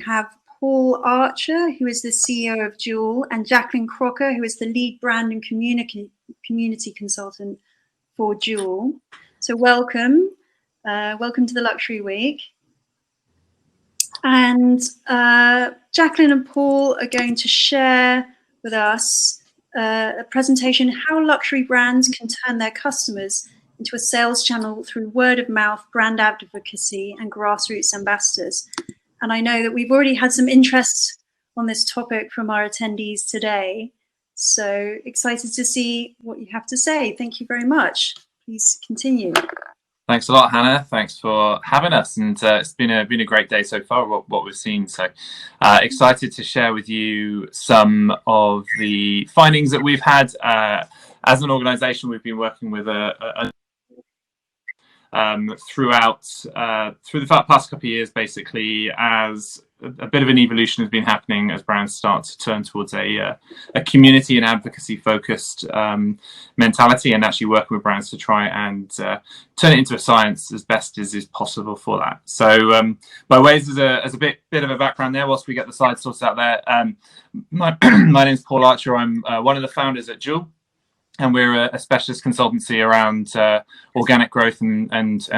have Paul Archer, who is the CEO of Jewel, and Jaclyn Crocker, who is the lead brand and community consultant for Jewel. So welcome to the Luxury Week. And Jaclyn and Paul are going to share with us a presentation how luxury brands can turn their customers into a sales channel through word of mouth, brand advocacy, and grassroots ambassadors. And I know that we've already had some interest on this topic from our attendees today. So excited to see what you have to say. Thank you very much. Please continue. Thanks a lot, Hannah. Thanks for having us, and it's been a great day so far. What we've seen, so excited to share with you some of the findings that we've had as an organisation. We've been working with through the past couple of years, basically, as a bit of an evolution has been happening as brands start to turn towards a community and advocacy focused mentality, and actually working with brands to try and turn it into a science as best as is possible for that. So by ways as a bit of a background there, whilst we get the slides sorted out there, my name is Paul Archer. I'm one of the founders at Jewel, and we're a specialist consultancy around organic growth and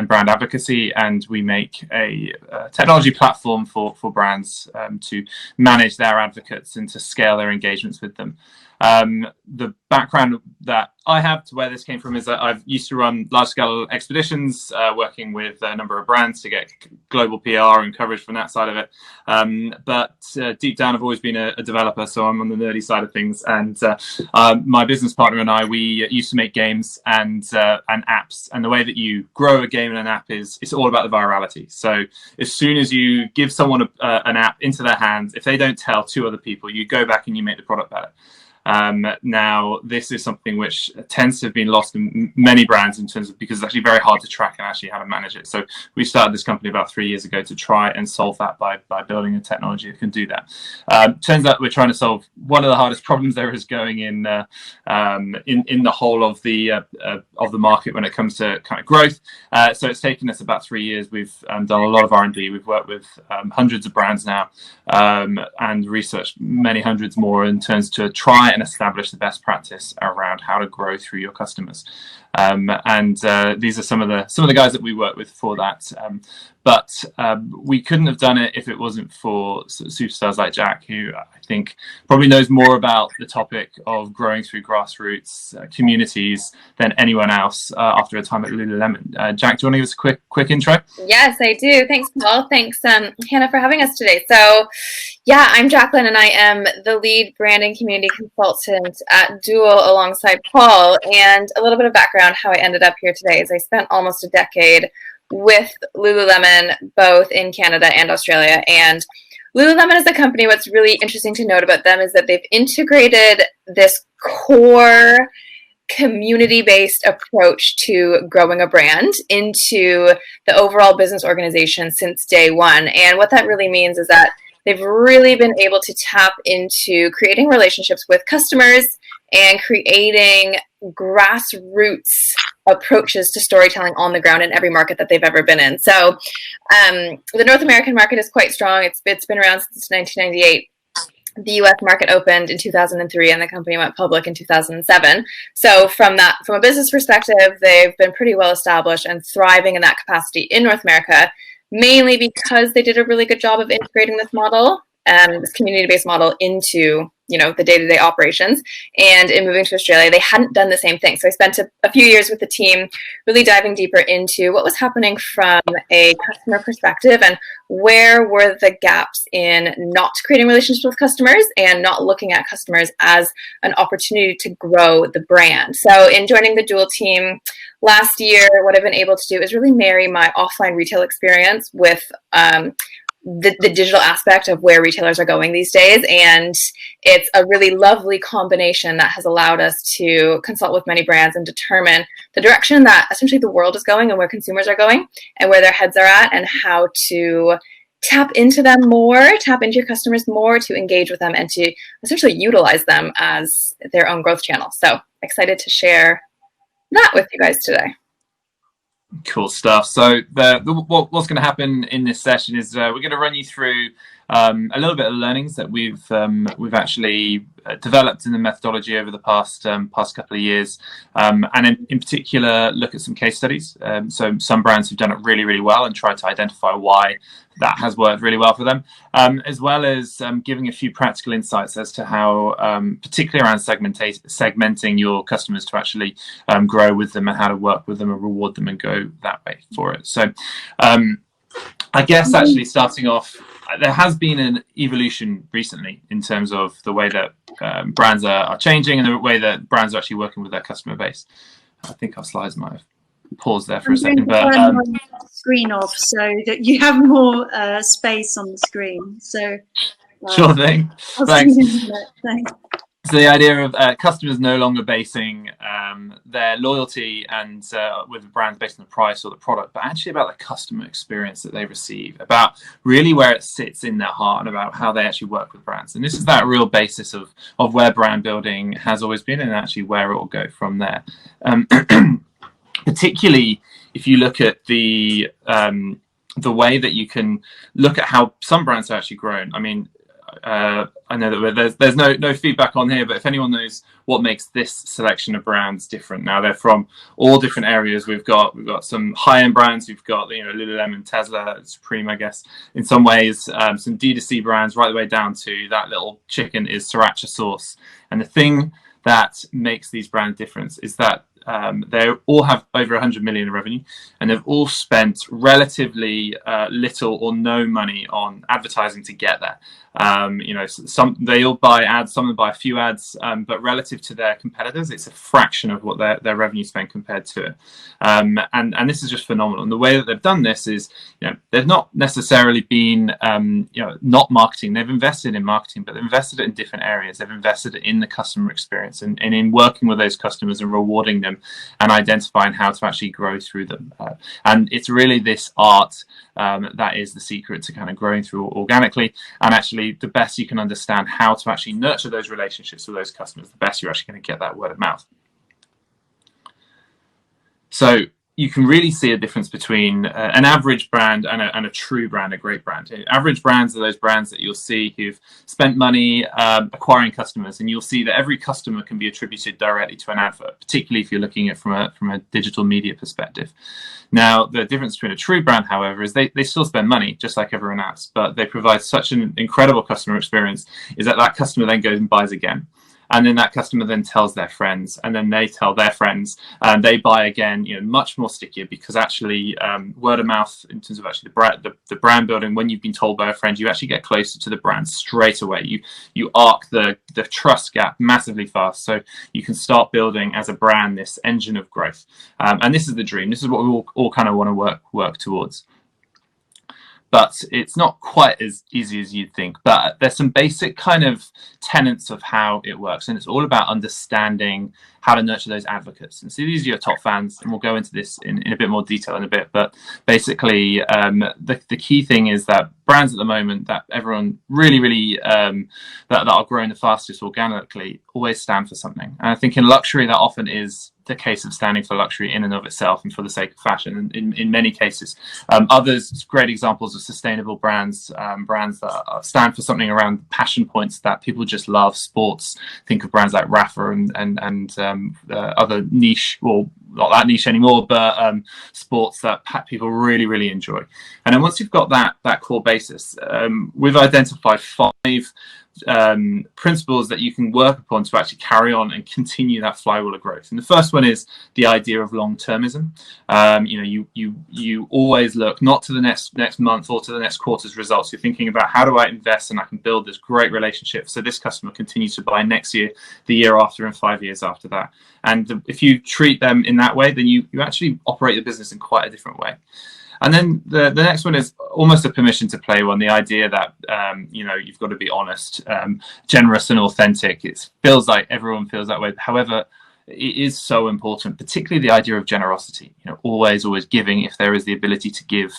brand advocacy. And we make a technology platform for brands to manage their advocates and to scale their engagements with them. The background that I have to where this came from is that I've used to run large-scale expeditions, working with a number of brands to get global PR and coverage from that side of it. But deep down, I've always been a developer, so I'm on the nerdy side of things. And my business partner and I, we used to make games and apps. And the way that you grow a game and an app is it's all about the virality. So as soon as you give someone an app into their hands, if they don't tell two other people, you go back and you make the product better. Now, this is something which tends to have been lost in many brands in terms of, because it's actually very hard to track and actually how to manage it. So we started this company about 3 years ago to try and solve that by building a technology that can do that. Turns out we're trying to solve one of the hardest problems there is going in the whole of the market when it comes to kind of growth. So it's taken us about 3 years. We've done a lot of R&D. We've worked with hundreds of brands now, and researched many hundreds more in terms to try and establish the best practice around how to grow through your customers. These are some of the guys that we work with for that. But we couldn't have done it if it wasn't for superstars like Jack, who I think probably knows more about the topic of growing through grassroots communities than anyone else after a time at Lululemon. Jack, do you want to give us a quick intro? Yes, I do. Thanks, Paul. Thanks, Hannah, for having us today. So, yeah, I'm Jaclyn, and I am the lead branding community consultant at Jewel alongside Paul. And a little bit of background how I ended up here today is I spent almost a decade with Lululemon, both in Canada and Australia. And Lululemon is a company. What's really interesting to note about them is that they've integrated this core community-based approach to growing a brand into the overall business organization since day one. And what that really means is that they've really been able to tap into creating relationships with customers and creating grassroots approaches to storytelling on the ground in every market that they've ever been in. So the North American market is quite strong. It's been around since 1998. The US market opened in 2003 and the company went public in 2007. So from a business perspective, they've been pretty well established and thriving in that capacity in North America, mainly because they did a really good job of integrating this model, this community-based model, into the day-to-day operations. And in moving to Australia, they hadn't done the same thing. So I spent a few years with the team really diving deeper into what was happening from a customer perspective and where were the gaps in not creating relationships with customers and not looking at customers as an opportunity to grow the brand. So in joining the Jewel team last year, what I've been able to do is really marry my offline retail experience with the digital aspect of where retailers are going these days. And it's a really lovely combination that has allowed us to consult with many brands and determine the direction that essentially the world is going and where consumers are going and where their heads are at and how to tap into them more, tap into your customers more, to engage with them and to essentially utilize them as their own growth channel. So excited to share that with you guys today. Cool stuff. So what's going to happen in this session is we're going to run you through a little bit of learnings that we've actually developed in the methodology over the past couple of years, and in particular look at some case studies. So some brands who've done it really, really well and tried to identify why that has worked really well for them, as well as giving a few practical insights as to how, particularly around segmenting your customers to actually grow with them and how to work with them and reward them and go that way for it. So I guess actually starting off, there has been an evolution recently in terms of the way that brands are changing and the way that brands are actually working with their customer base. I think our slides might have paused there for a second, but turn my screen off so that you have more space on the screen. So sure thing. Thanks. So the idea of customers no longer basing their loyalty and with the brand based on the price or the product, but actually about the customer experience that they receive, about really where it sits in their heart and about how they actually work with brands. And this is that real basis of where brand building has always been and actually where it will go from there. Particularly if you look at the way that you can look at how some brands have actually grown. I mean, I know that there's no feedback on here, but if anyone knows what makes this selection of brands different, now they're from all different areas. We've got some high-end brands. We've got Lululemon, Tesla, Supreme, I guess in some ways, some D2C brands right the way down to that little chicken is sriracha sauce. And the thing that makes these brands different is that they all have over 100 million in revenue, and they've all spent relatively little or no money on advertising to get there. Some they all buy ads, some of them buy a few ads, but relative to their competitors, it's a fraction of what their revenue spend compared to it. And this is just phenomenal. And the way that they've done this is, they've not necessarily been, not marketing. They've invested in marketing, but they've invested it in different areas. They've invested in the customer experience and in working with those customers and rewarding them and identifying how to actually grow through them. And it's really this art that is the secret to kind of growing through organically. And actually, the best you can understand how to actually nurture those relationships with those customers, the best you're actually going to get that word of mouth. So you can really see a difference between an average brand and a true brand, a great brand. Average brands are those brands that you'll see who've spent money acquiring customers, and you'll see that every customer can be attributed directly to an advert, particularly if you're looking at it from a digital media perspective. Now, the difference between a true brand, however, is they still spend money just like everyone else, but they provide such an incredible customer experience is that customer then goes and buys again. And then that customer then tells their friends, and then they tell their friends, and they buy again. Much more stickier, because actually word of mouth, in terms of actually the brand building, when you've been told by a friend, you actually get closer to the brand straight away. You arc the trust gap massively fast, so you can start building as a brand this engine of growth. And this is the dream. This is what we all kind of want to work towards. But it's not quite as easy as you'd think. But there's some basic kind of tenets of how it works. And it's all about understanding how to nurture those advocates. And so these are your top fans. And we'll go into this in a bit more detail in a bit. But basically, the key thing is that brands at the moment that everyone really, that are growing the fastest organically always stand for something. And I think in luxury, that often is the case of standing for luxury in and of itself and for the sake of fashion in many cases. Others, great examples of sustainable brands, brands that stand for something around passion points that people just love. Sports, think of brands like Rafa and other niche, well, not that niche anymore, but sports that people really enjoy. And then once you've got that core basis, we've identified 5 principles that you can work upon to actually carry on and continue that flywheel of growth. And the first one is the idea of long-termism. You always look not to the next month or to the next quarter's results. You're thinking about, how do I invest and I can build this great relationship so this customer continues to buy next year, the year after, and 5 years after that. And if you treat them in that way, then you actually operate the business in quite a different way. And then the next one is almost a permission to play one, the idea that, you've got to be honest, generous and authentic. It feels like everyone feels that way. However, it is so important, particularly the idea of generosity, always giving if there is the ability to give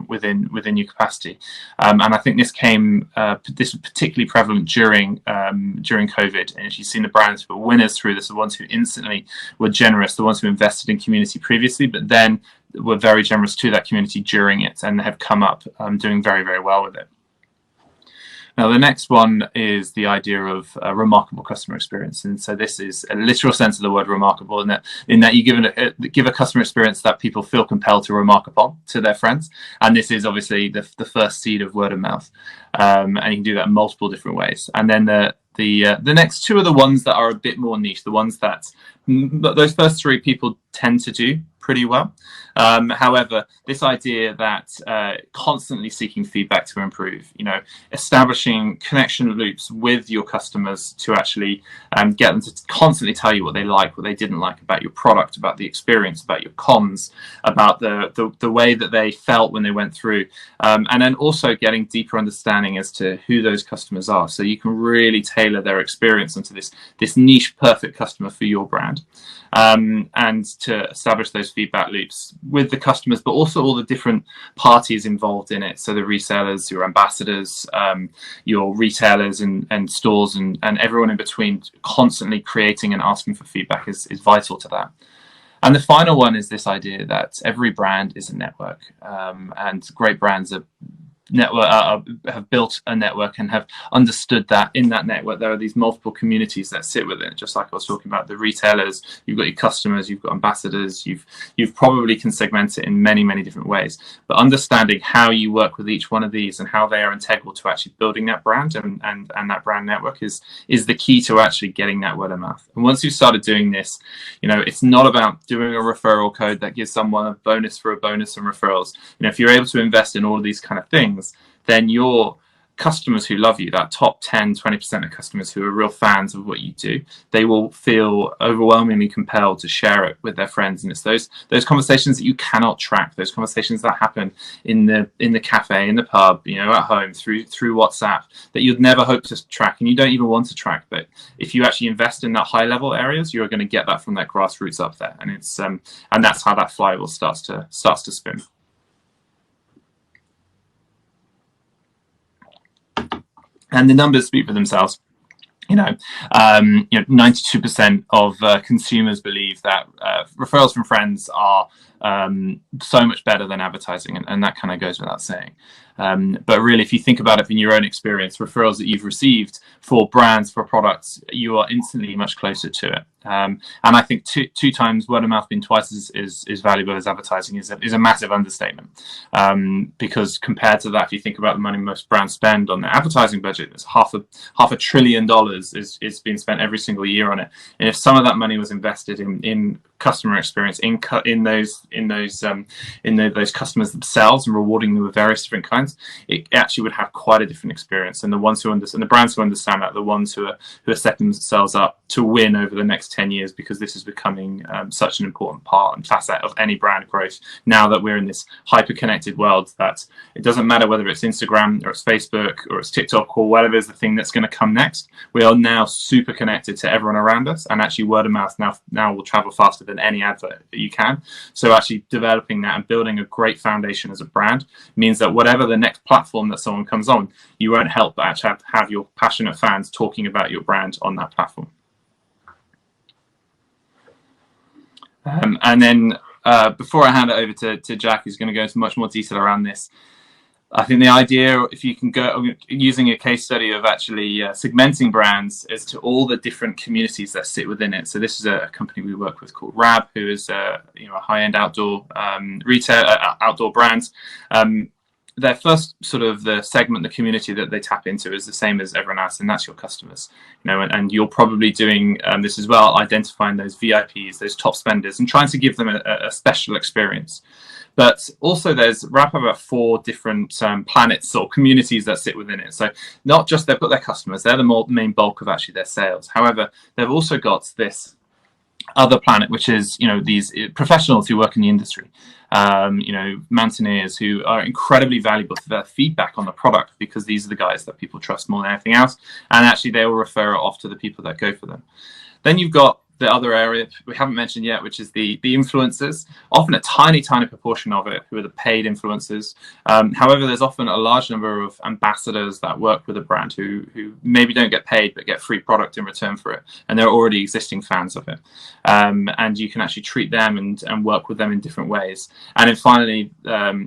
within your capacity. And I think this was particularly prevalent during COVID. And as you've seen, the brands who were winners through this, the ones who instantly were generous, the ones who invested in community previously, but then were very generous to that community during it and have come up doing very well with it. Now, the next one is the idea of a remarkable customer experience. And so this is a literal sense of the word remarkable, in that you give a customer experience that people feel compelled to remark upon to their friends. And this is obviously the first seed of word of mouth. And you can do that in multiple different ways. And then the next two are the ones that are a bit more niche, the ones that those first three people tend to do pretty well. However, this idea that constantly seeking feedback to improve, establishing connection loops with your customers to actually get them to constantly tell you what they like, what they didn't like about your product, about the experience, about your comms, about the way that they felt when they went through, and then also getting deeper understanding as to who those customers are, so you can really tailor their experience into this niche perfect customer for your brand, and to establish those feedback loops with the customers, but also all the different parties involved in it. So the resellers, your ambassadors, your retailers and stores and everyone in between, constantly creating and asking for feedback is vital to that. And the final one is this idea that every brand is a network, and great brands have built a network and have understood that in that network there are these multiple communities that sit within it. Just like I was talking about the retailers, you've got your customers, you've got ambassadors, you've probably can segment it in many different ways, but understanding how you work with each one of these and how they are integral to actually building that brand and that brand network is the key to actually getting that word of mouth. And once you've started doing this, it's not about doing a referral code that gives someone a bonus for a bonus and referrals. If you're able to invest in all of these kind of things, then your customers who love you, that top 10-20% of customers who are real fans of what you do, they will feel overwhelmingly compelled to share it with their friends. And it's those conversations that you cannot track, those conversations that happen in the cafe, in the pub, at home, through WhatsApp, that you'd never hope to track and you don't even want to track. But if you actually invest in that high level areas, you're going to get that from that grassroots up there. And it's and that's how that flywheel starts to spin. And the numbers speak for themselves. 92% of consumers believe that referrals from friends are so much better than advertising, and that kind of goes without saying. But really, if you think about it in your own experience, referrals that you've received for brands, for products, you are instantly much closer to it. And I think two times word of mouth being twice as valuable as advertising is a massive understatement. Because compared to that, if you think about the money most brands spend on their advertising budget, it's $500 billion is being spent every single year on it. And if some of that money was invested in customer experience, in those customers themselves, and rewarding them with various different kinds, it actually would have quite a different experience. And the ones who understand, the brands who understand that, the ones who are setting themselves up to win over the next 10 years, because this is becoming such an important part and facet of any brand growth. Now that we're in this hyper-connected world, that it doesn't matter whether it's Instagram or it's Facebook or it's TikTok or whatever is the thing that's going to come next. We are now super connected to everyone around us, and actually word of mouth now will travel faster than any advert that you can. So actually developing that and building a great foundation as a brand means that whatever the next platform that someone comes on, you won't help but actually have your passionate fans talking about your brand on that platform. And then before I hand it over to Jack, who's going to go into much more detail around this, I think the idea, if you can go using a case study of actually segmenting brands as to all the different communities that sit within it. So this is a company we work with called Rab, who is a high-end outdoor retail outdoor brand. Their first sort of the segment, the community that they tap into is the same as everyone else, and that's your customers. And you're probably doing this as well, identifying those VIPs, those top spenders, and trying to give them a special experience. But also there's wrap about 4 different planets or communities that sit within it. So not just they've got their customers, they're the main bulk of actually their sales. However, they've also got this other planet, which is these professionals who work in the industry, mountaineers who are incredibly valuable for their feedback on the product, because these are the guys that people trust more than anything else, and actually they will refer it off to the people that go for them. Then you've got the other area we haven't mentioned yet, which is the influencers. Often a tiny proportion of it who are the paid influencers. However, there's often a large number of ambassadors that work with a brand who maybe don't get paid but get free product in return for it, and they're already existing fans of it. And you can actually treat them and work with them in different ways. And then finally,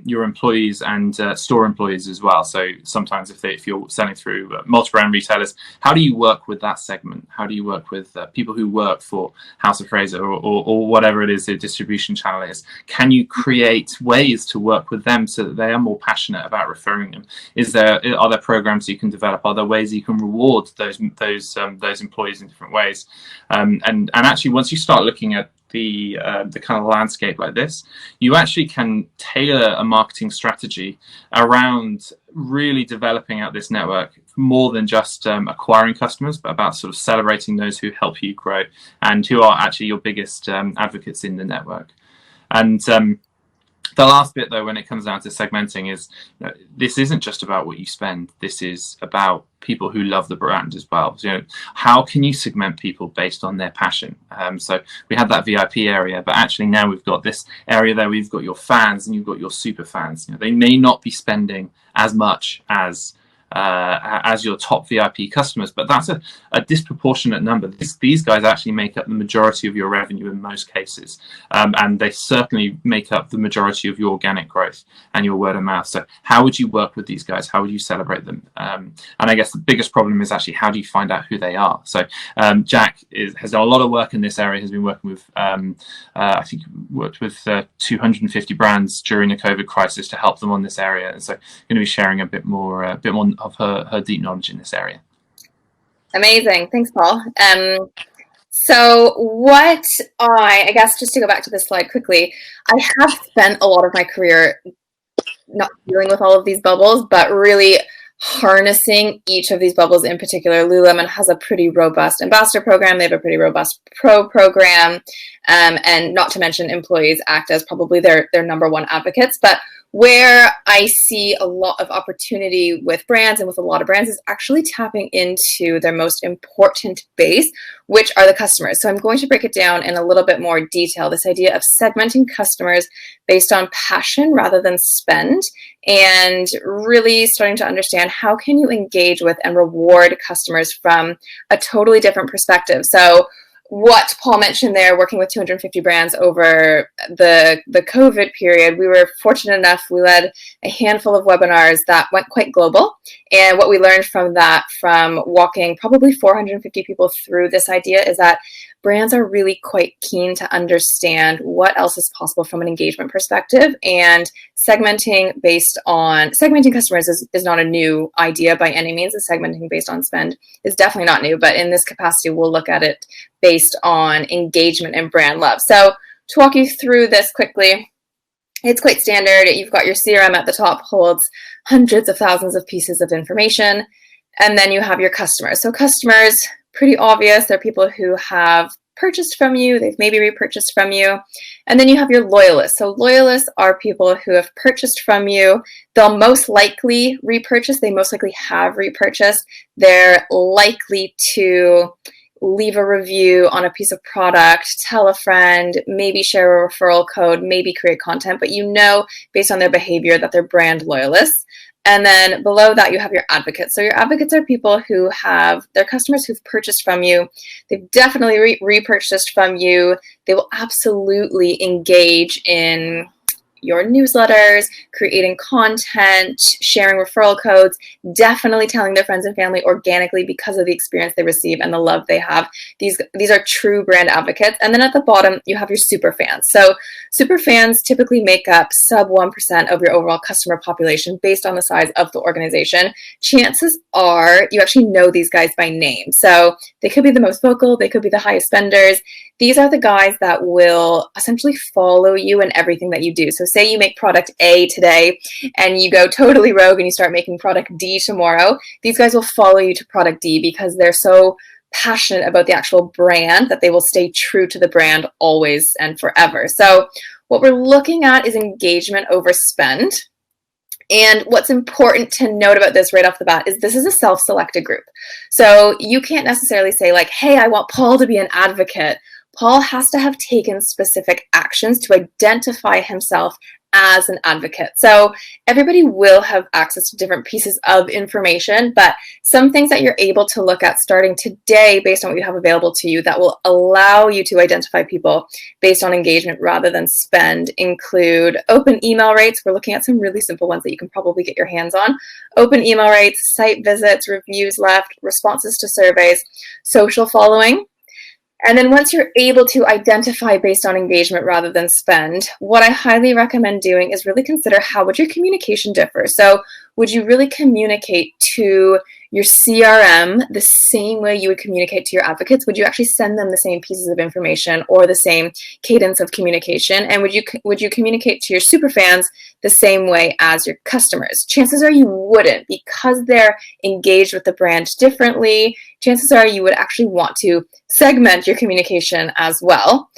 your employees and store employees as well. So sometimes if you're selling through multi-brand retailers, how do you work with that segment? How do you work with people who work for House of Fraser or whatever it is the distribution channel is? Can you create ways to work with them so that they are more passionate about referring them? Are there programs you can develop? Are there ways you can reward those employees in different ways? And actually, once you start looking at the kind of landscape like this, you actually can tailor a marketing strategy around really developing out this network more than just acquiring customers, but about sort of celebrating those who help you grow and who are actually your biggest advocates in the network. And the last bit, though, when it comes down to segmenting is, this isn't just about what you spend. This is about people who love the brand as well. So, how can you segment people based on their passion? So we had that VIP area, but actually now we've got this area there. We've got your fans and you've got your super fans. They may not be spending as much as your top VIP customers, but that's a disproportionate number. These guys actually make up the majority of your revenue in most cases, and they certainly make up the majority of your organic growth and your word of mouth. So how would you work with these guys? How would you celebrate them? And I guess the biggest problem is actually, how do you find out who they are? So Jack has done a lot of work in this area, has been working with, I think worked with 250 brands during the COVID crisis to help them on this area. And so going to be sharing a bit more of her deep knowledge in this area. Amazing. Thanks, Paul. So what I guess, just to go back to this slide quickly, I have spent a lot of my career not dealing with all of these bubbles, but really harnessing each of these bubbles in particular. Lululemon has a pretty robust ambassador program. They have a pretty robust pro program. And not to mention, employees act as probably their number one advocates. But where I see a lot of opportunity with brands and with a lot of brands is actually tapping into their most important base, which are the customers. So I'm going to break it down in a little bit more detail, this idea of segmenting customers based on passion rather than spend, and really starting to understand how can you engage with and reward customers from a totally different perspective. So what Paul mentioned there, working with 250 brands over the COVID period, we were fortunate enough, we led a handful of webinars that went quite global. And what we learned from that, from walking probably 450 people through this idea, is that brands are really quite keen to understand what else is possible from an engagement perspective. And segmenting customers is not a new idea by any means. The segmenting based on spend is definitely not new, but in this capacity, we'll look at it based on engagement and brand love. So to walk you through this quickly, it's quite standard. You've got your CRM at the top, holds hundreds of thousands of pieces of information. And then you have your customers. So customers, pretty obvious. They're people who have purchased from you. They've maybe repurchased from you. And then you have your loyalists. So loyalists are people who have purchased from you. They'll most likely repurchase. They most likely have repurchased. They're likely to leave a review on a piece of product, tell a friend, maybe share a referral code, maybe create content, but you know based on their behavior that they're brand loyalists. And then below that, you have your advocates. So your advocates are people who have their customers who've purchased from you. They've definitely repurchased from you. They will absolutely engage in your newsletters, creating content, sharing referral codes, definitely telling their friends and family organically because of the experience they receive and the love they have. These are true brand advocates. And then at the bottom, you have your super fans. So super fans typically make up sub 1% of your overall customer population based on the size of the organization. Chances are you actually know these guys by name. So they could be the most vocal, they could be the highest spenders. These are the guys that will essentially follow you in everything that you do. So say you make product A today and you go totally rogue and you start making product D tomorrow. These guys will follow you to product D because they're so passionate about the actual brand that they will stay true to the brand always and forever. So what we're looking at is engagement over spend. And what's important to note about this right off the bat is this is a self-selected group. So you can't necessarily say like, hey, I want Paul to be an advocate. Paul has to have taken specific actions to identify himself as an advocate. So everybody will have access to different pieces of information, but some things that you're able to look at starting today based on what you have available to you that will allow you to identify people based on engagement rather than spend include open email rates. We're looking at some really simple ones that you can probably get your hands on. Open email rates, site visits, reviews left, responses to surveys, social following. And then once you're able to identify based on engagement rather than spend, what I highly recommend doing is really consider how would your communication differ. So would you really communicate to your CRM the same way you would communicate to your advocates? Would you actually send them the same pieces of information or the same cadence of communication? And would you communicate to your superfans the same way as your customers? Chances are you wouldn't, because they're engaged with the brand differently. Chances are you would actually want to segment your communication as well.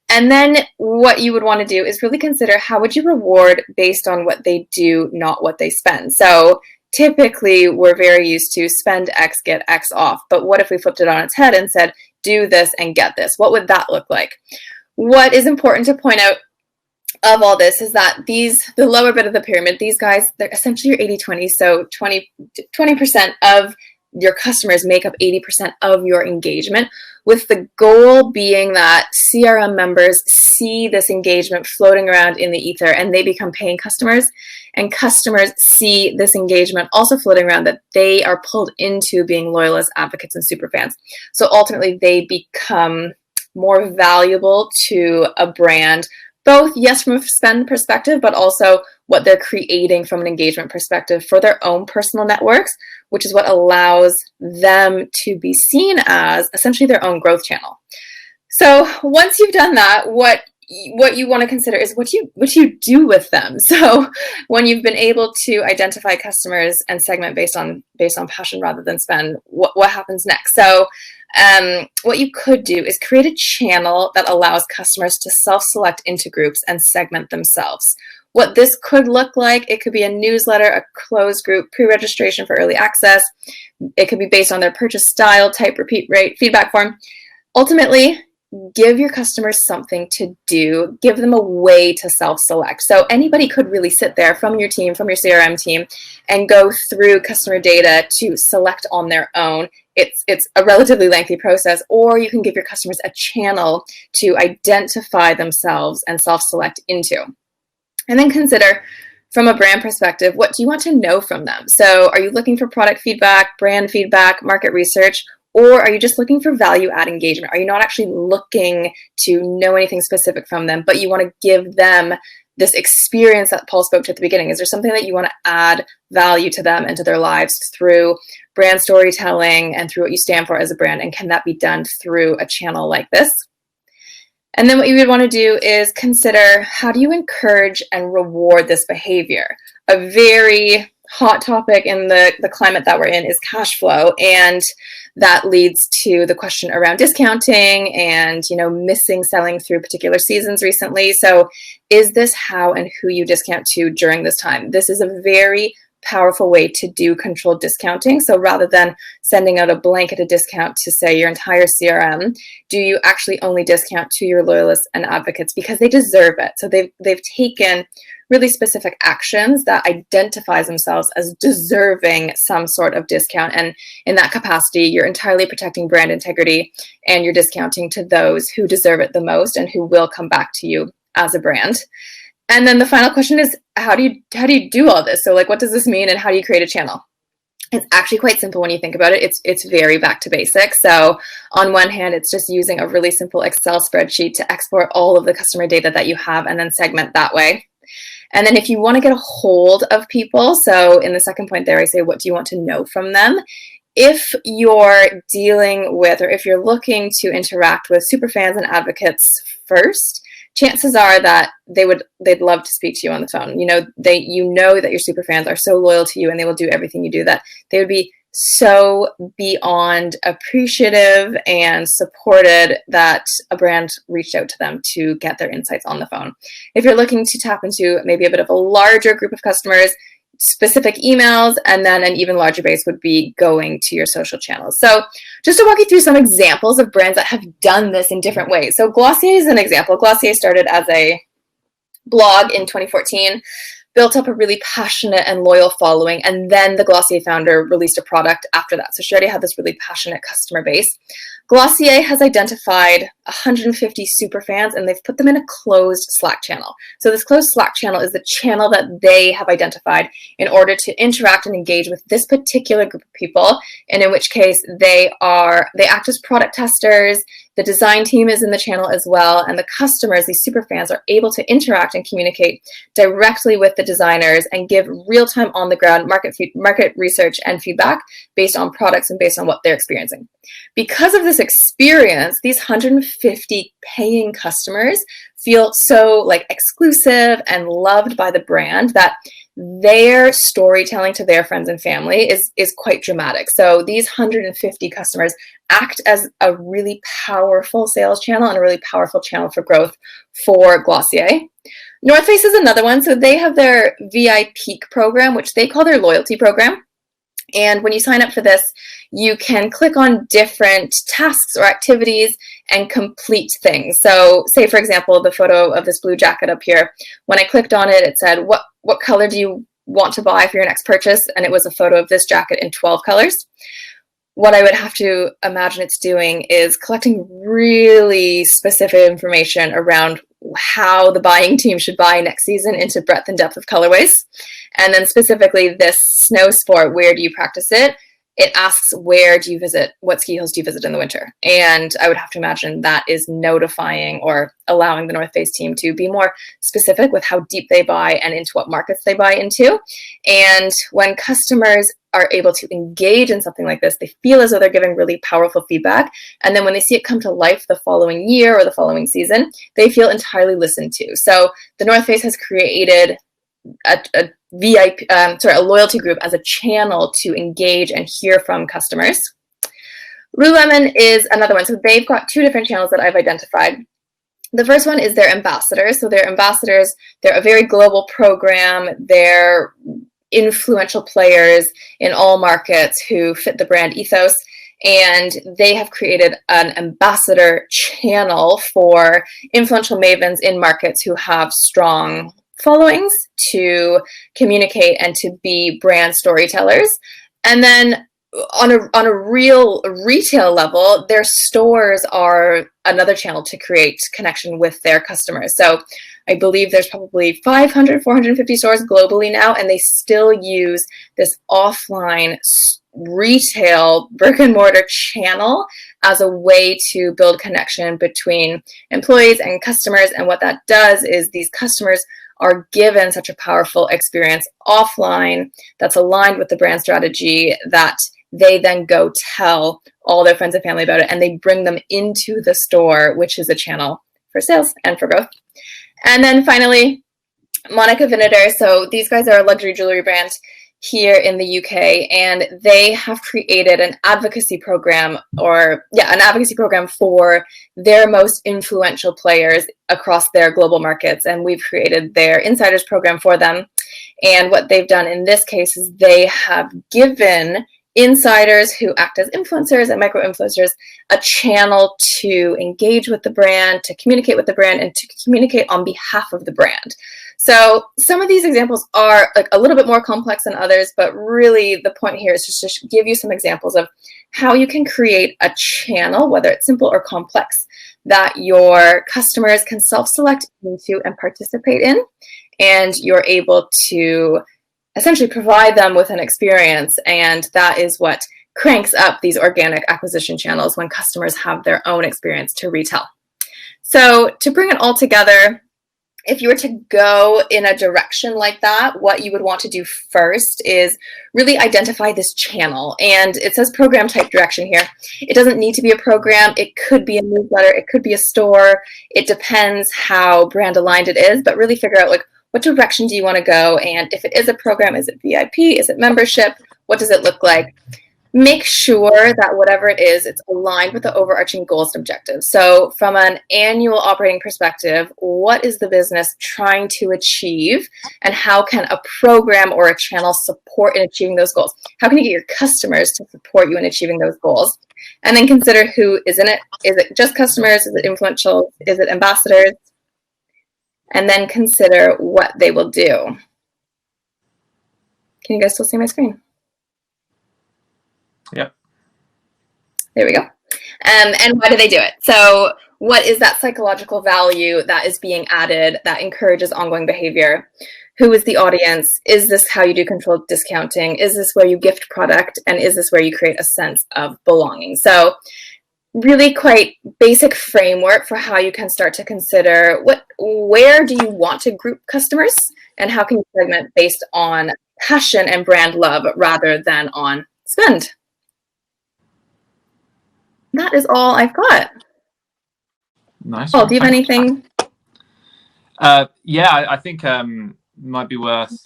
And then what you would want to do is really consider how would you reward based on what they do, not what they spend. So typically we're very used to spend X, get X off. But what if we flipped it on its head and said, do this and get this? What would that look like? What is important to point out of all this is that the lower bit of the pyramid, these guys, they're essentially your 80-20. So 20% of your customers make up 80% of your engagement, with the goal being that CRM members see this engagement floating around in the ether and they become paying customers, and customers see this engagement also floating around that they are pulled into being loyalists, advocates, and superfans. So ultimately they become more valuable to a brand, both, yes, from a spend perspective, but also what they're creating from an engagement perspective for their own personal networks, which is what allows them to be seen as essentially their own growth channel. So once you've done that, what you want to consider is what you do with them. So when you've been able to identify customers and segment based on passion rather than spend, what happens next? So what you could do is create a channel that allows customers to self-select into groups and segment themselves. What this could look like, it could be a newsletter, a closed group, pre-registration for early access. It could be based on their purchase style, type, repeat rate, feedback form. Ultimately, give your customers something to do. Give them a way to self-select. So anybody could really sit there from your team, from your CRM team, and go through customer data to select on their own. It's a relatively lengthy process, or you can give your customers a channel to identify themselves and self-select into. And then consider, from a brand perspective, what do you want to know from them? So are you looking for product feedback, brand feedback, market research, or are you just looking for value-add engagement? Are you not actually looking to know anything specific from them, but you want to give them this experience that Paul spoke to at the beginning? Is there something that you want to add value to them and to their lives through brand storytelling and through what you stand for as a brand? And can that be done through a channel like this? And then what you would want to do is consider, how do you encourage and reward this behavior? A very hot topic in the climate that we're in is cash flow, and that leads to the question around discounting and missing selling through particular seasons recently. So is this how and who you discount to during this time? This is a very powerful way to do controlled discounting. So rather than sending out a blanketed discount to say your entire CRM, do you actually only discount to your loyalists and advocates because they deserve it? So they've taken really specific actions that identifies themselves as deserving some sort of discount. And in that capacity, you're entirely protecting brand integrity, and you're discounting to those who deserve it the most and who will come back to you as a brand. And then the final question is, how do you do all this? So what does this mean, and how do you create a channel? It's actually quite simple when you think about it. It's very back to basics. So on one hand, it's just using a really simple Excel spreadsheet to export all of the customer data that you have and then segment that way. And then if you want to get a hold of people, so in the second point there, I say, what do you want to know from them? If you're dealing with, or if you're looking to interact with superfans and advocates first, chances are that they'd love to speak to you on the phone. That your superfans are so loyal to you and they will do everything you do, that they would be so beyond appreciative and supported that a brand reached out to them to get their insights on the phone. If you're looking to tap into maybe a bit of a larger group of customers, specific emails, and then an even larger base would be going to your social channels. So just to walk you through some examples of brands that have done this in different ways. So Glossier is an example. Glossier started as a blog in 2014, built up a really passionate and loyal following, and then the Glossier founder released a product after that. So she already had this really passionate customer base. Glossier has identified 150 super fans, and they've put them in a closed Slack channel. So this closed Slack channel is the channel that they have identified in order to interact and engage with this particular group of people, and in which case they act as product testers. The design team is in the channel as well, and the customers, these super fans, are able to interact and communicate directly with the designers and give real-time on-the-ground market research and feedback based on products and based on what they're experiencing. Because of this experience, these 150 paying customers feel so exclusive and loved by the brand that their storytelling to their friends and family is quite dramatic. So these 150 customers act as a really powerful sales channel and a really powerful channel for growth for Glossier. North Face is another one. So they have their VIP program, which they call their loyalty program. And when you sign up for this, you can click on different tasks or activities and complete things. So say, for example, the photo of this blue jacket up here, when I clicked on it, it said, what color do you want to buy for your next purchase? And it was a photo of this jacket in 12 colors. What I would have to imagine it's doing is collecting really specific information around how the buying team should buy next season into breadth and depth of colorways. And then specifically this snow sport, where do you practice it? It asks, where do you visit? What ski hills do you visit in the winter? And I would have to imagine that is notifying or allowing the North Face team to be more specific with how deep they buy and into what markets they buy into. And when customers are able to engage in something like this, they feel as though they're giving really powerful feedback. And then when they see it come to life the following year or the following season, they feel entirely listened to. So the North Face has created a loyalty group as a channel to engage and hear from customers. Lululemon is another one. So they've got two different channels that I've identified. The first one is their ambassadors. So their ambassadors, they're a very global program. They're influential players in all markets who fit the brand ethos. And they have created an ambassador channel for influential mavens in markets who have strong followings to communicate and to be brand storytellers. And then on a real retail level, their stores are another channel to create connection with their customers. So I believe there's probably 500, 450 stores globally now, and they still use this offline retail brick and mortar channel as a way to build connection between employees and customers. And what that does is these customers are given such a powerful experience offline that's aligned with the brand strategy that they then go tell all their friends and family about it, and they bring them into the store, which is a channel for sales and for growth. And then finally, Monica Vinader. So these guys are a luxury jewelry brand here in the UK, and they have created an advocacy program for their most influential players across their global markets. And we've created their insiders program for them. And what they've done in this case is they have given insiders who act as influencers and micro-influencers a channel to engage with the brand, to communicate with the brand, and to communicate on behalf of the brand. So some of these examples are a little bit more complex than others, but really the point here is just to give you some examples of how you can create a channel, whether it's simple or complex, that your customers can self-select into and participate in, and you're able to essentially provide them with an experience. And that is what cranks up these organic acquisition channels when customers have their own experience to retell. So to bring it all together, if you were to go in a direction like that, what you would want to do first is really identify this channel. And it says program type direction here. It doesn't need to be a program. It could be a newsletter. It could be a store. It depends how brand aligned it is, but really figure out what direction do you want to go? And if it is a program, is it VIP? Is it membership? What does it look like? make sure that whatever it is, it's aligned with the overarching goals and objectives. So from an annual operating perspective, what is the business trying to achieve, and how can a program or a channel support in achieving those goals? How can you get your customers to support you in achieving those goals? And then consider who is in it. Is it just customers? Is it influential? Is it ambassadors? And then consider what they will do. Can you guys still see my screen? Yep. There we go. And why do they do it? So what is that psychological value that is being added that encourages ongoing behavior? Who is the audience? Is this how you do controlled discounting? Is this where you gift product? And is this where you create a sense of belonging? So really quite basic framework for how you can start to consider where do you want to group customers, and how can you segment based on passion and brand love rather than on spend. That is all I've got. Nice. Oh, do you have anything? Yeah, I think might be worth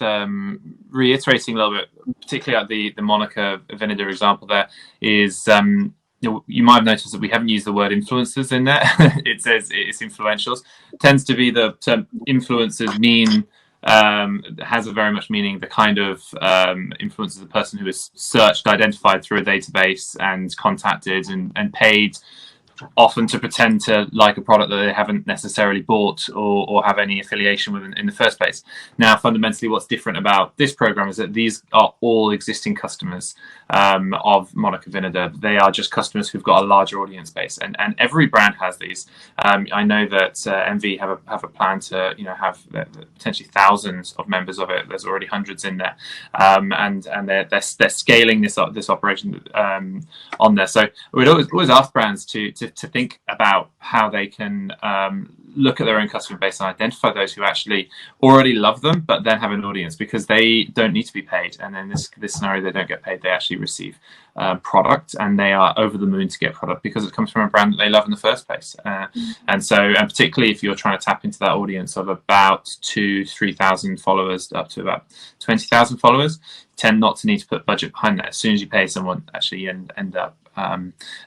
reiterating a little bit, particularly at the Monica Vinader example. There is, you might have noticed that we haven't used the word influencers in there. It says it's influentials. It tends to be the term influencers mean has a very much meaning the kind of influencer, the person who is searched, identified through a database and contacted and paid, often to pretend to like a product that they haven't necessarily bought or have any affiliation with in the first place. Now, fundamentally, what's different about this program is that these are all existing customers of Monica Vinader. They are just customers who've got a larger audience base, and every brand has these. I know that MV have a plan to have potentially thousands of members of it. There's already hundreds in there, and they're scaling this operation on there. So we'd always ask brands to think about how they can look at their own customer base and identify those who actually already love them, but then have an audience, because they don't need to be paid. And in this scenario, they don't get paid. They actually receive product, and they are over the moon to get product because it comes from a brand that they love in the first place. And particularly if you're trying to tap into that audience of about 2,000-3,000 followers up to about 20,000 followers, tend not to need to put budget behind that. As soon as you pay someone, actually end up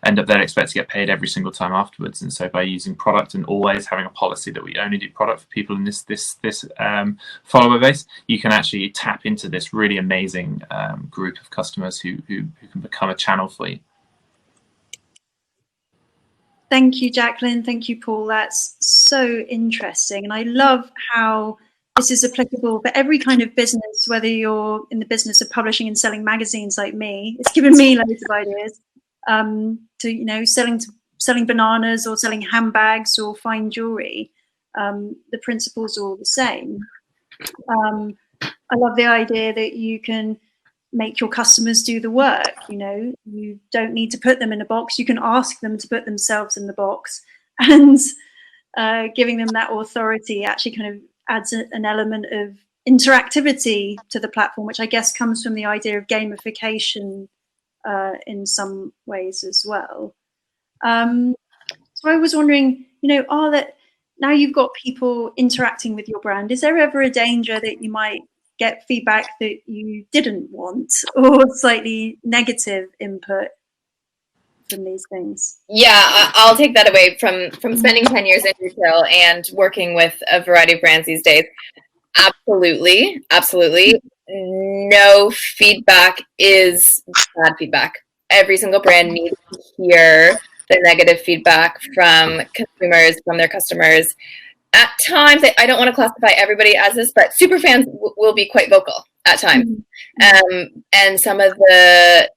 they'll expect to get paid every single time afterwards. And so by using product and always having a policy that we only do product for people in this follower base, you can actually tap into this really amazing group of customers who can become a channel for you. Thank you, Jaclyn. Thank you, Paul. That's so interesting. And I love how this is applicable for every kind of business, whether you're in the business of publishing and selling magazines like me. It's given me loads of ideas. To selling bananas or selling handbags or fine jewelry. The principles are all the same. I love the idea that you can make your customers do the work. You don't need to put them in a box. You can ask them to put themselves in the box, and giving them that authority actually kind of adds an element of interactivity to the platform, which I guess comes from the idea of gamification in some ways as well. So I was wondering, now you've got people interacting with your brand, is there ever a danger that you might get feedback that you didn't want, or slightly negative input from these things? Yeah, I'll take that away from spending 10 years in retail and working with a variety of brands these days. Absolutely. No feedback is bad feedback. Every single brand needs to hear the negative feedback from consumers, from their customers. At times, I don't want to classify everybody as this, but super fans will be quite vocal at times. And some of the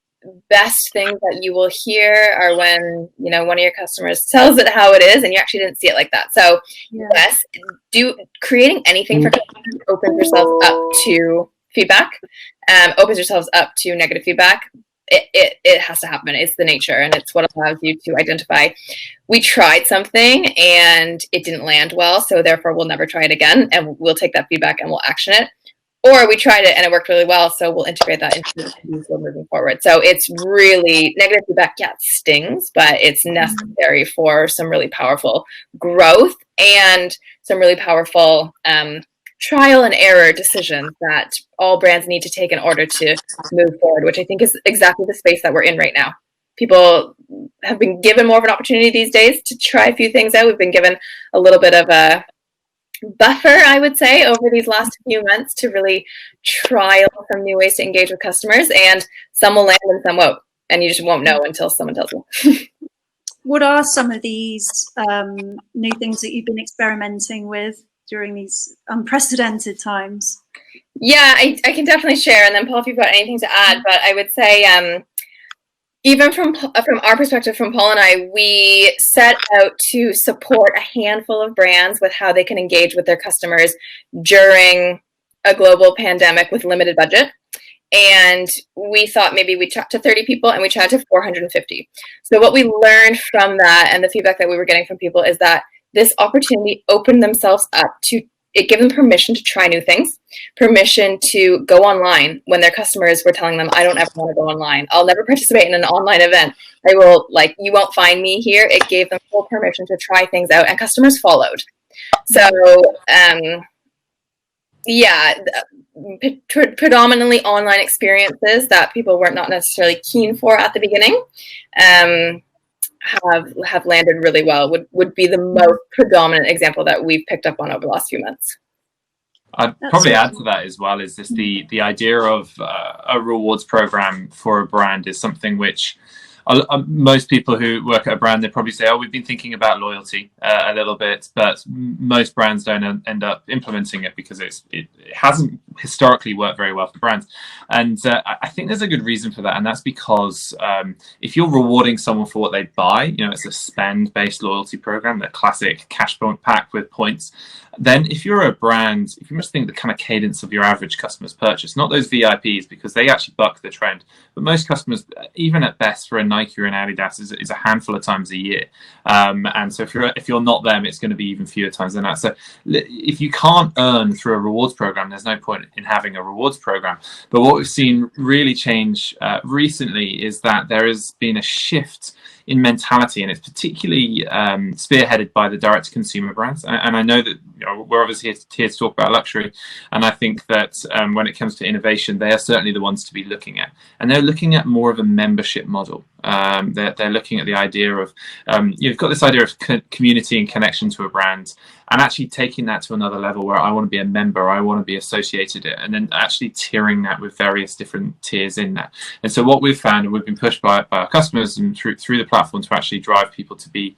best things that you will hear are when one of your customers tells it how it is and you actually didn't see it like that. So yes, creating anything for customers opens yourselves up to feedback, opens yourselves up to negative feedback. It has to happen. It's the nature, and it's what allows you to identify, we tried something and it didn't land well, so therefore we'll never try it again, and we'll take that feedback and we'll action it. Or we tried it and it worked really well, so we'll integrate that into the teams moving forward. So it's really, negative feedback, yeah, it stings, but it's necessary for some really powerful growth and some really powerful trial and error decisions that all brands need to take in order to move forward, which I think is exactly the space that we're in right now. People have been given more of an opportunity these days to try a few things out. We've been given a little bit of a buffer, I would say, over these last few months to really trial some new ways to engage with customers, and some will land and some won't, and you just won't know until someone tells you. What are some of these new things that you've been experimenting with during these unprecedented times? Yeah, I can definitely share, and then Paul, if you've got anything to add, but I would say even from our perspective, from Paul and I, we set out to support a handful of brands with how they can engage with their customers during a global pandemic with limited budget. And we thought maybe we'd chat to 30 people, and we chatted to 450. So what we learned from that, and the feedback that we were getting from people, is that this opportunity opened themselves up to it, gave them permission to try new things, permission to go online when their customers were telling them, I don't ever want to go online. I'll never participate in an online event. I will, like, you won't find me here. It gave them full permission to try things out, and customers followed. So, yeah, predominantly online experiences that people were not necessarily keen for at the beginning have landed really well, would be the most predominant example that we've picked up on over the last few months. I'd probably add to that as well is just the idea of a rewards program for a brand is something which most people who work at a brand, they probably say, oh, we've been thinking about loyalty a little bit, but most brands don't end up implementing it because it hasn't historically worked very well for brands. And I think there's a good reason for that. And that's because if you're rewarding someone for what they buy, it's a spend-based loyalty program, the classic cash pack with points. Then if you're a brand, if you must think the kind of cadence of your average customer's purchase, not those VIPs, because they actually buck the trend, but most customers, even at best for a Nike or an Adidas, is a handful of times a year. And so if you're not them, it's going to be even fewer times than that. So if you can't earn through a rewards program, there's no point in having a rewards program. But what we've seen really change recently is that there has been a shift in mentality, and it's particularly spearheaded by the direct-to-consumer brands. And I know that we're obviously here to talk about luxury, and I think that when it comes to innovation, they are certainly the ones to be looking at. And they're looking at more of a membership model. They're looking at the idea of you've got this idea of community and connection to a brand, and actually taking that to another level where I want to be a member, I want to be associated it, and then actually tiering that with various different tiers in that. And so what we've found, and we've been pushed by our customers and through the platform to actually drive people to be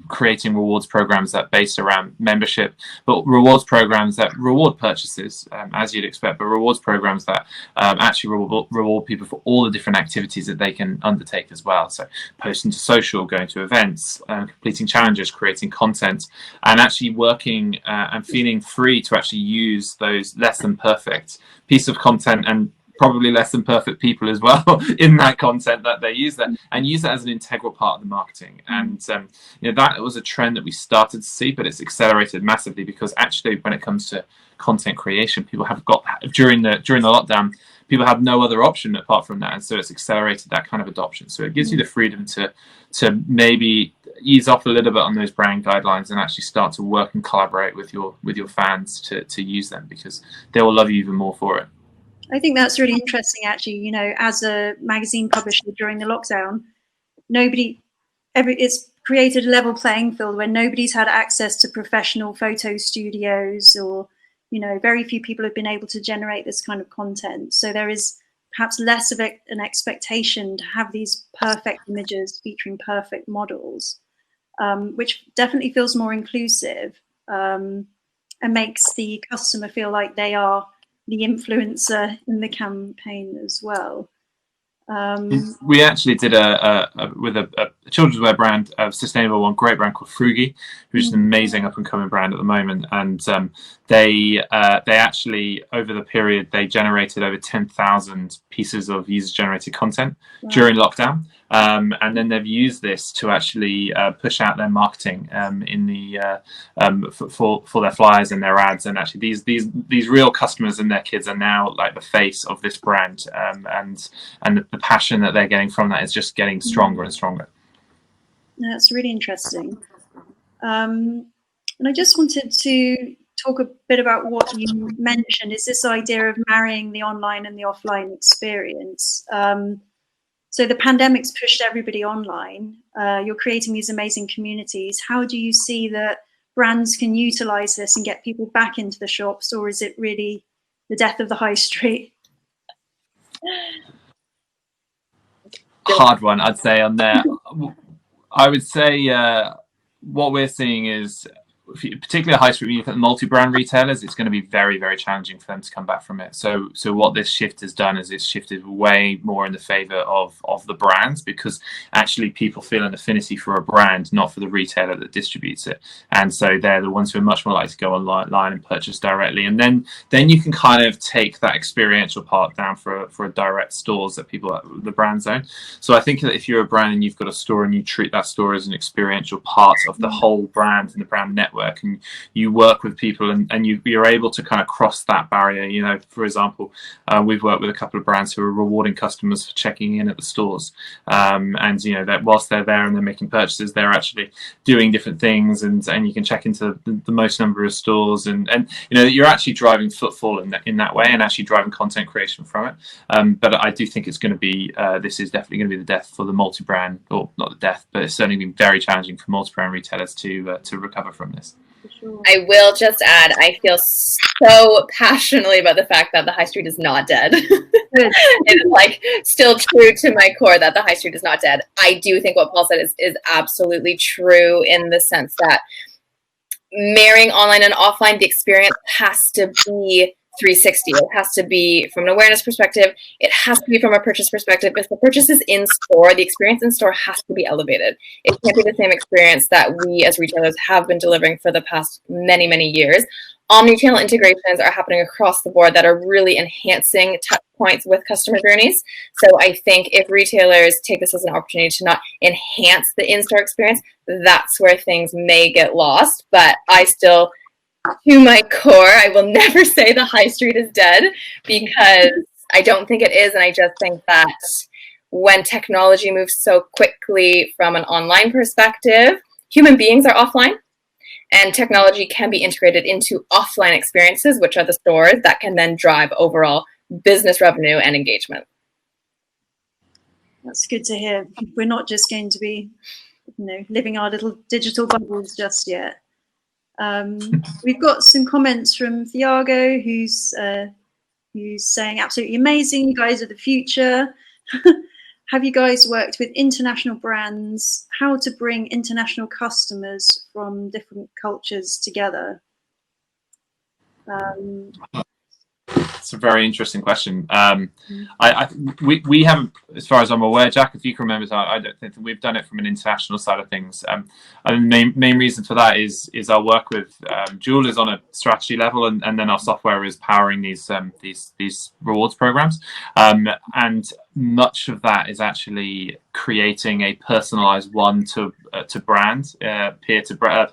creating rewards programs that based around membership, but rewards programs that reward purchases as you'd expect, but rewards programs that actually reward people for all the different activities that they can undertake as well. So posting to social, going to events, completing challenges, creating content, and actually working and feeling free to actually use those less than perfect piece of content and probably less than perfect people as well in that content that they use that, and use that as an integral part of the marketing. And that was a trend that we started to see, but it's accelerated massively because actually when it comes to content creation, people have got during the lockdown, people have no other option apart from that, and so it's accelerated that kind of adoption. So it gives you the freedom to maybe ease off a little bit on those brand guidelines and actually start to work and collaborate with your fans to use them, because they will love you even more for it. I think that's really interesting, actually. As a magazine publisher during the lockdown, it's created a level playing field where nobody's had access to professional photo studios, or very few people have been able to generate this kind of content. So there is perhaps less of an expectation to have these perfect images featuring perfect models, which definitely feels more inclusive and makes the customer feel like they are the influencer in the campaign as well. We actually did with a children's wear brand, a sustainable one, great brand called Frugi, which is an amazing up and coming brand at the moment. And they actually, over the period, they generated over 10,000 pieces of user generated content during lockdown. And then they've used this to actually push out their marketing in the for their flyers and their ads. And actually, these real customers and their kids are now like the face of this brand, and the passion that they're getting from that is just getting stronger and stronger. That's really interesting. And I just wanted to talk a bit about what you mentioned, is this idea of marrying the online and the offline experience. So the pandemic's pushed everybody online. You're creating these amazing communities. How do you see that brands can utilize this and get people back into the shops, or is it really the death of the high street? Hard one, I'd say, on there. I would say what we're seeing is, particularly high street, when you look at multi-brand retailers, it's going to be very, very challenging for them to come back from it. So what this shift has done is it's shifted way more in the favor of the brands, because actually people feel an affinity for a brand, not for the retailer that distributes it. And so they're the ones who are much more likely to go online and purchase directly. And then you can kind of take that experiential part down for a direct stores that the brands own. So I think that if you're a brand and you've got a store and you treat that store as an experiential part of the whole brand and the brand network, and you work with people and you're able to kind of cross that barrier. You know, for example, we've worked with a couple of brands who are rewarding customers for checking in at the stores, and you know that whilst they're there and they're making purchases, they're actually doing different things, and you can check into the most number of stores, and you know you're actually driving footfall in that way and actually driving content creation from it. But I do think it's going to be this is definitely going to be the death for the multi-brand, or not the death, but it's certainly been very challenging for multi-brand retailers to recover from this. Sure. I will just add, I feel so passionately about the fact that the high street is not dead. It's like still true to my core that the high street is not dead. I do think what Paul said is absolutely true, in the sense that marrying online and offline, the experience has to be 360. It has to be from an awareness perspective. It has to be from a purchase perspective. If the purchase is in store, the experience in store has to be elevated. It can't be the same experience that we as retailers have been delivering for the past many, many years. Omnichannel integrations are happening across the board that are really enhancing touch points with customer journeys. So I think if retailers take this as an opportunity to not enhance the in-store experience, that's where things may get lost. But I still, to my core, I will never say the high street is dead, because I don't think it is. And I just think that when technology moves so quickly from an online perspective, human beings are offline, and technology can be integrated into offline experiences, which are the stores, that can then drive overall business revenue and engagement. That's good to hear. We're not just going to be, living our little digital bubbles just yet. We've got some comments from Thiago, who's saying absolutely amazing. You guys are the future. Have you guys worked with international brands? How to bring international customers from different cultures together? It's a very interesting question. We haven't, as far as I'm aware, Jack, if you can remember, I don't think that we've done it from an international side of things. And the main reason for that is our work with Jewel is on a strategy level, and then our software is powering these rewards programs. And much of that is actually creating a personalized one-to-brand,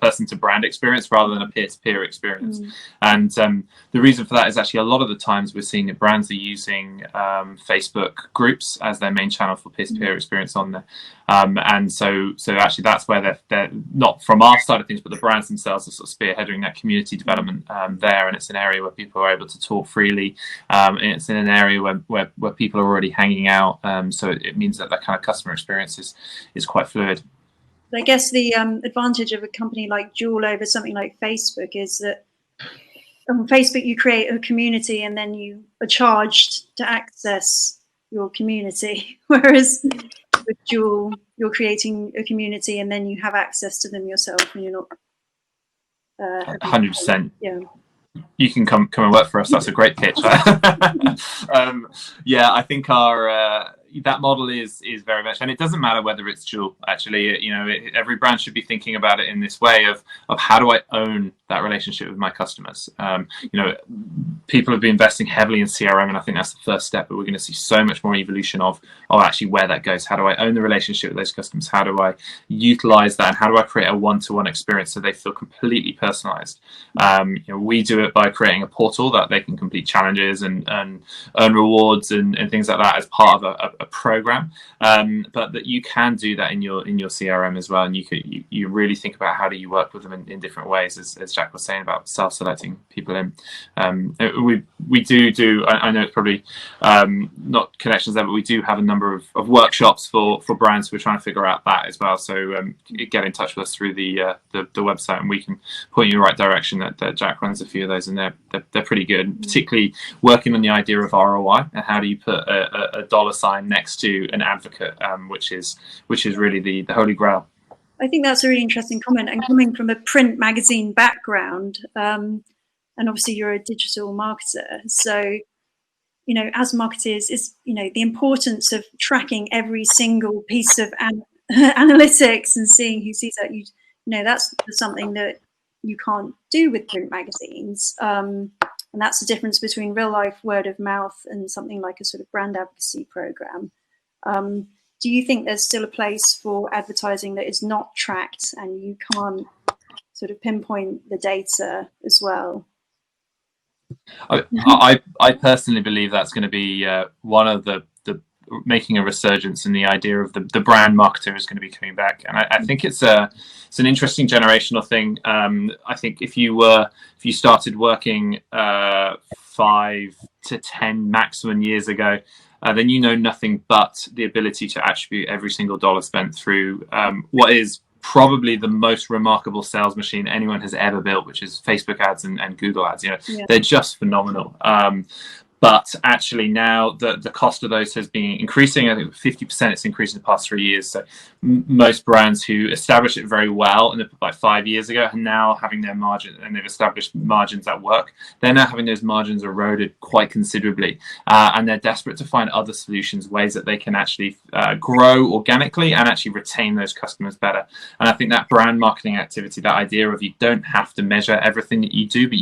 person to brand experience, rather than a peer-to-peer experience. And the reason for that is actually a lot of the times we're seeing that brands are using Facebook groups as their main channel for peer-to-peer experience on there. And so actually that's where they're not from our side of things, but the brands themselves are sort of spearheading that community development there. And it's an area where people are able to talk freely. And it's in an area where people are already hanging out. So it means that kind of customer experience is quite fluid. I guess the advantage of a company like Jewel over something like Facebook is that on Facebook you create a community and then you are charged to access your community, whereas with Jewel you're creating a community and then you have access to them yourself, and you're not 100%. Yeah. You can come and work for us. That's a great pitch. Yeah, I think our that model is very much, and it doesn't matter whether it's Jewel. Actually, every brand should be thinking about it in this way of how do I own that relationship with my customers. People have been investing heavily in CRM, and I think that's the first step. But we're going to see so much more evolution of actually where that goes. How do I own the relationship with those customers? How do I utilize that? And how do I create a one-to-one experience so they feel completely personalized? We do it by creating a portal that they can complete challenges and earn rewards and things like that as part of a a program, but that you can do that in your CRM as well, and you really think about how do you work with them in different ways, as Jack was saying about self-selecting people in. We do I know it's probably not connections there, but we do have a number of workshops for brands who are trying to figure out that as well. So get in touch with us through the website, and we can point you in the right direction. That Jack runs a few of those, and they're pretty good, particularly working on the idea of ROI and how do you put a dollar sign next to an advocate, which is really the holy grail. I think that's a really interesting comment, and coming from a print magazine background, and obviously you're a digital marketer, so as marketers, is the importance of tracking every single piece of analytics and seeing who sees that. That's something that you can't do with print magazines, and that's the difference between real life word of mouth and something like a sort of brand advocacy program. Do you think there's still a place for advertising that is not tracked and you can't sort of pinpoint the data as well? I personally believe that's going to be one of the making a resurgence in the idea of the brand marketer is going to be coming back, and I think it's an interesting generational thing. I think if you started working 5 to 10 maximum years ago, then nothing but the ability to attribute every single dollar spent through what is probably the most remarkable sales machine anyone has ever built, which is Facebook ads and Google ads. They're just phenomenal. But actually now the cost of those has been increasing. I think 50% it's increased in the past 3 years. So most brands who established it very well like 5 years ago are now having their margin, and they've established margins that work. They're now having those margins eroded quite considerably, and they're desperate to find other solutions, ways that they can actually grow organically and actually retain those customers better. And I think that brand marketing activity, that idea of you don't have to measure everything that you do, but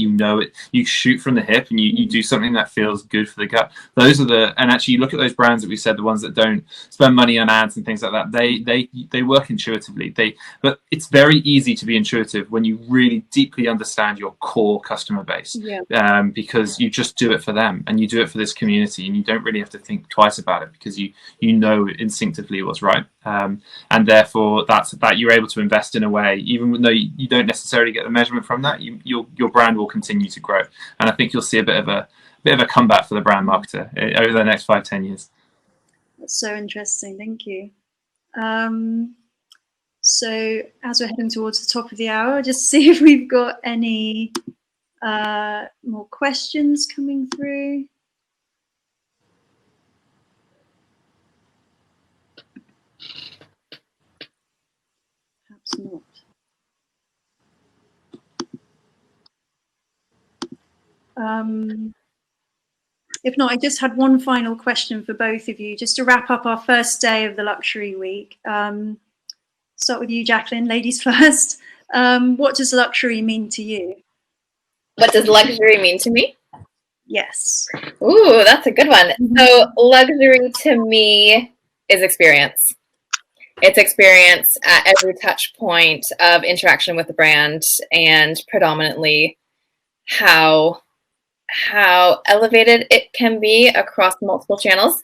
you shoot from the hip and you do something that feels good for the gut. Those are and actually you look at those brands that we said, the ones that don't spend money on ads and things like that, they work intuitively. But it's very easy to be intuitive when you really deeply understand your core customer base, because you just do it for them and you do it for this community, and you don't really have to think twice about it because you know instinctively what's right, and therefore that you're able to invest in a way, even though you don't necessarily get the measurement from that, your brand will continue to grow. And I think you'll see a bit of a comeback for the brand marketer over the next 5-10 years. That's so interesting. Thank you. So as we're heading towards the top of the hour, I'll just see if we've got any more questions coming through. Perhaps not. If not, I just had one final question for both of you, just to wrap up our first day of the luxury week. Start with you, Jaclyn, ladies first. What does luxury mean to you? What does luxury mean to me? Yes. Ooh, that's a good one. So luxury to me is experience. It's experience at every touch point of interaction with the brand, and predominantly how elevated it can be across multiple channels.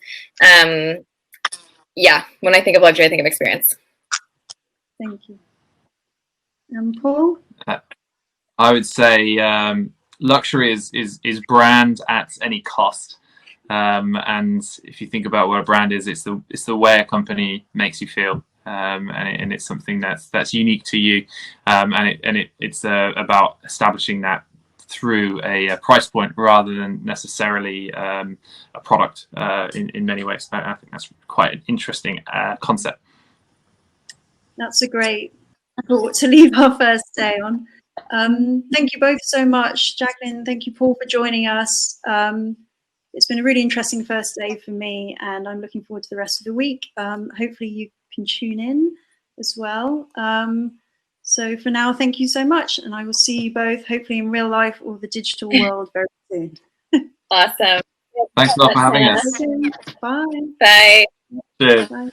Yeah, when I think of luxury, I think of experience. Thank you. Paul? I would say luxury is brand at any cost. And if you think about what a brand is, it's the way a company makes you feel. And it's something that's unique to you. And it's about establishing that through a price point rather than necessarily a product in many ways. I think that's quite an interesting concept. That's a great thought to leave our first day on. Thank you both so much. Jaclyn, thank you, Paul, for joining us. It's been a really interesting first day for me, and I'm looking forward to the rest of the week. Hopefully you can tune in as well. So for now, thank you so much, and I will see you both hopefully in real life or the digital world very soon. Awesome. Thanks a lot for having us. Bye. Bye. Cheers. Bye.